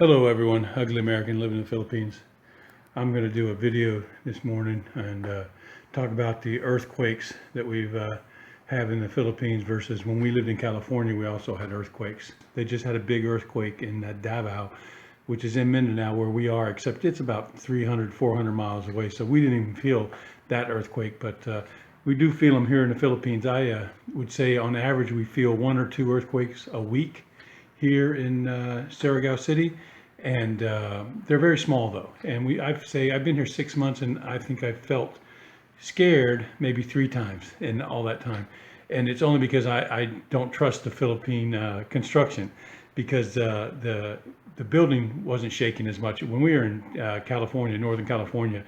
Hello everyone, Ugly American living in the Philippines. I'm going to do a video this morning and talk about the earthquakes that we've have in the Philippines versus when we lived in California. We also had earthquakes. They just had a big earthquake in Davao, which is in Mindanao where we are, except it's about 300, 400 miles away. So we didn't even feel that earthquake, but we do feel them here in the Philippines. I would say on average we feel 1 or 2 earthquakes a week here in Surigao City, and they're very small though. And I've been here 6 months, and I think I've felt scared maybe 3 times in all that time. And it's only because I don't trust the Philippine construction, because the building wasn't shaking as much. When we were in California, Northern California,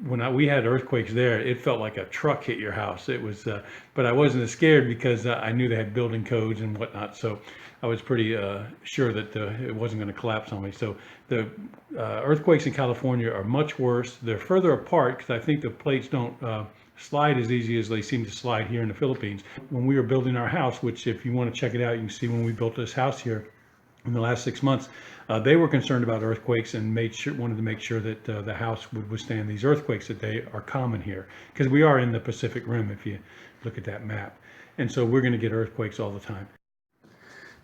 when we had earthquakes there, it felt like a truck hit your house. It was, but I wasn't as scared because I knew they had building codes and whatnot. So I was pretty sure that it wasn't going to collapse on me. So the earthquakes in California are much worse. They're further apart because I think the plates don't slide as easy as they seem to slide here in the Philippines. When we were building our house, which if you want to check it out, you can see when we built this house here in the last 6 months, they were concerned about earthquakes and wanted to make sure that the house would withstand these earthquakes, that they are common here because we are in the Pacific Rim if you look at that map. And so we're going to get earthquakes all the time.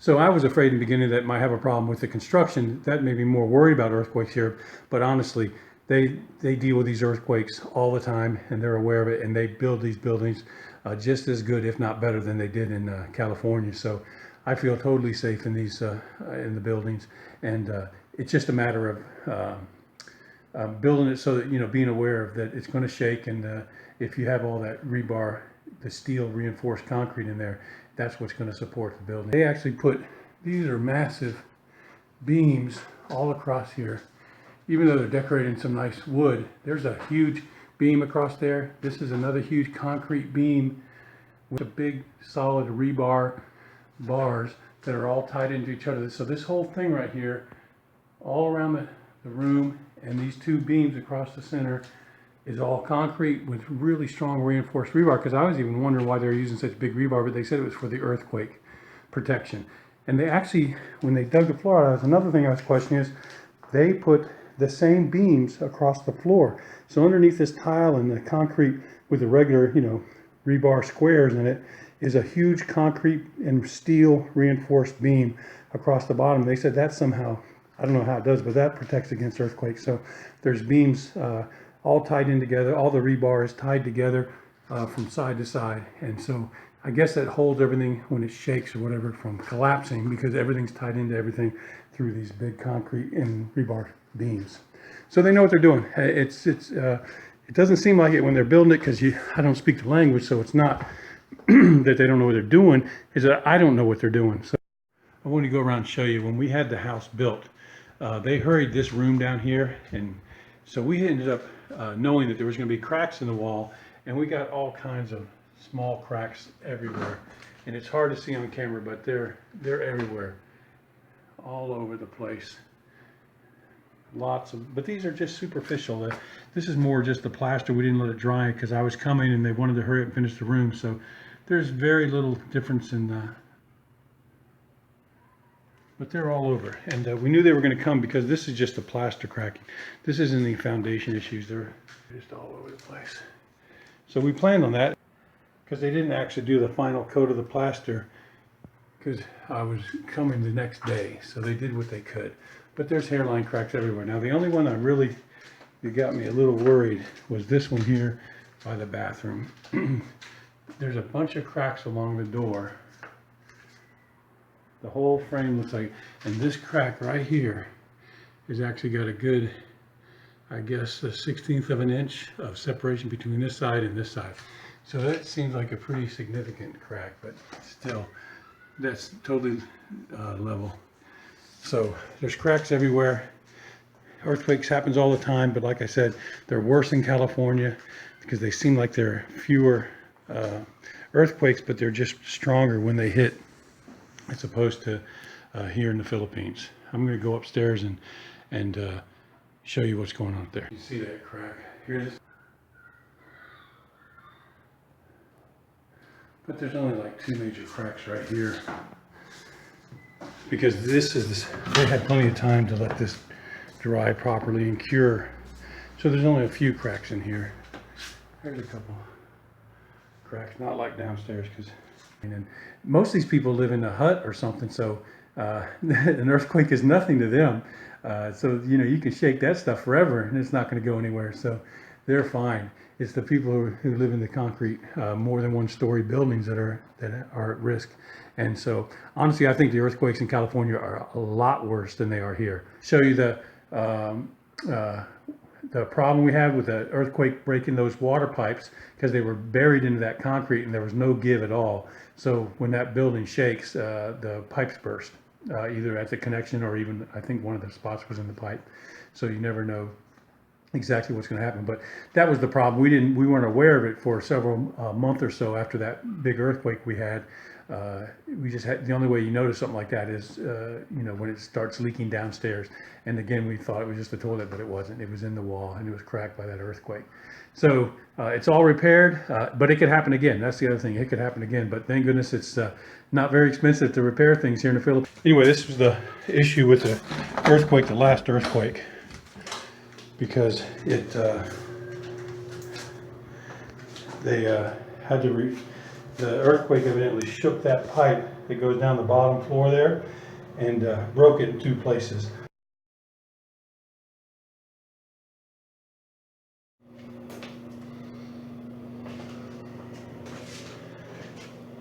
So I was afraid in the beginning that might have a problem with the construction. That made me more worried about earthquakes here. But honestly, they deal with these earthquakes all the time, and they're aware of it, and they build these buildings just as good, if not better, than they did in California. So I feel totally safe in these in the buildings, and it's just a matter of building it so that, being aware of that it's going to shake, and if you have all that rebar, the steel reinforced concrete in there, that's what's going to support the building. They actually these are massive beams all across here. Even though they're decorating some nice wood, there's a huge beam across there. This is another huge concrete beam with a big solid rebar bars that are all tied into each other. So this whole thing right here, all around the room, and these 2 beams across the center, is all concrete with really strong reinforced rebar. Because I was even wondering why they were using such big rebar, but they said it was for the earthquake protection. And they actually, when they dug the floor out, that was another thing I was questioning, is they put the same beams across the floor. So underneath this tile and the concrete with the regular, rebar squares in it, is a huge concrete and steel reinforced beam across the bottom. They said that somehow, I don't know how it does, but that protects against earthquakes. So there's beams all tied in together. All the rebar is tied together from side to side. And so I guess that holds everything when it shakes or whatever from collapsing, because everything's tied into everything through these big concrete and rebar beams. So they know what they're doing. It doesn't seem like it when they're building it, because I don't speak the language, so it's not that they don't know what they're doing, is that I don't know what they're doing. So I want to go around and show you, when we had the house built, they hurried this room down here, and so we ended up knowing that there was going to be cracks in the wall, and we got all kinds of small cracks everywhere, and it's hard to see on camera, but they're everywhere, all over the place. But these are just superficial. This is more just the plaster. We didn't let it dry because I was coming and they wanted to hurry up and finish the room. So there's very little difference in but they're all over. And we knew they were going to come because this is just the plaster cracking. This isn't the foundation issues. They're just all over the place. So we planned on that because they didn't actually do the final coat of the plaster because I was coming the next day. So they did what they could. But there's hairline cracks everywhere. Now the only one that got me a little worried was this one here by the bathroom. There's a bunch of cracks along the door. The whole frame looks like, and this crack right here has actually got a good, I guess, a 1/16 of an inch of separation between this side and this side. So that seems like a pretty significant crack, but still, that's totally level. So there's cracks everywhere. Earthquakes happens all the time, but like I said, they're worse in California because they seem like there are fewer earthquakes, but they're just stronger when they hit, as opposed to here in the Philippines. I'm going to go upstairs and show you what's going on up there. You see that crack? Here it is. But there's only like 2 major cracks right here. because they had plenty of time to let this dry properly and cure. So there's only a few cracks in here. There's a couple cracks, not like downstairs, because and most of these people live in a hut or something, so an earthquake is nothing to them. So you can shake that stuff forever and it's not going to go anywhere, so they're fine. It's the people who live in the concrete, more than one story buildings that are at risk. And so honestly, I think the earthquakes in California are a lot worse than they are here. Show you the problem we had with the earthquake breaking those water pipes, because they were buried into that concrete and there was no give at all. So when that building shakes, the pipes burst, either at the connection or even, I think one of the spots was in the pipe. So you never know exactly what's going to happen. But that was the problem. We weren't aware of it for several months or so after that big earthquake we had. We just had, the only way you notice something like that is when it starts leaking downstairs. And again, we thought it was just a toilet, but it wasn't. It was in the wall and it was cracked by that earthquake. So it's all repaired, but it could happen again. That's the other thing. It could happen again, but thank goodness it's not very expensive to repair things here in the Philippines. Anyway, this was the issue with the earthquake, the last earthquake, because the earthquake evidently shook that pipe that goes down the bottom floor there and broke it in two places.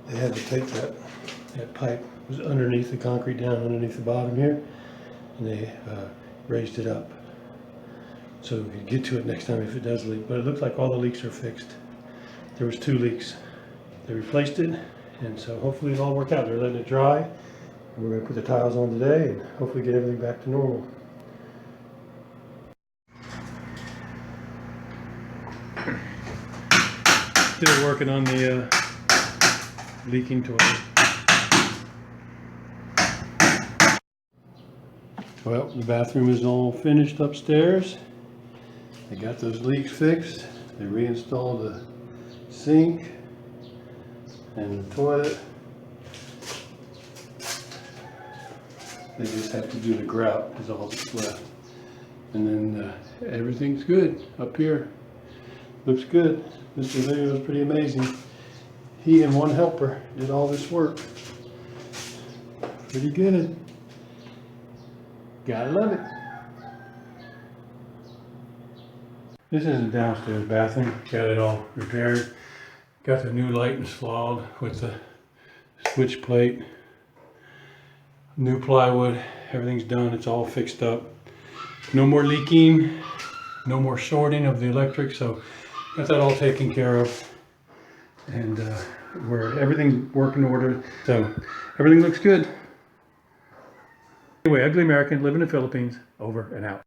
They had to take that pipe, was underneath the concrete, down underneath the bottom here, and they raised it up so we could get to it next time if it does leak. But it looks like all the leaks are fixed. There was 2 leaks. They replaced it, and so hopefully it'll all work out. They're letting it dry, and we're going to put the tiles on today and hopefully get everything back to normal. Still working on the leaking toilet. Well, the bathroom is all finished upstairs. They got those leaks fixed. They reinstalled the sink and the toilet. They just have to do the grout is all that's left. And then everything's good up here. Looks good. Mr. Video was pretty amazing. He and one helper did all this work. Pretty good. Gotta love it. This is the downstairs bathroom. Got it all repaired. Got the new light installed with the switch plate. New plywood. Everything's done. It's all fixed up. No more leaking. No more shorting of the electric. So got that all taken care of. And everything's working order. So everything looks good. Anyway, Ugly American, live in the Philippines, over and out.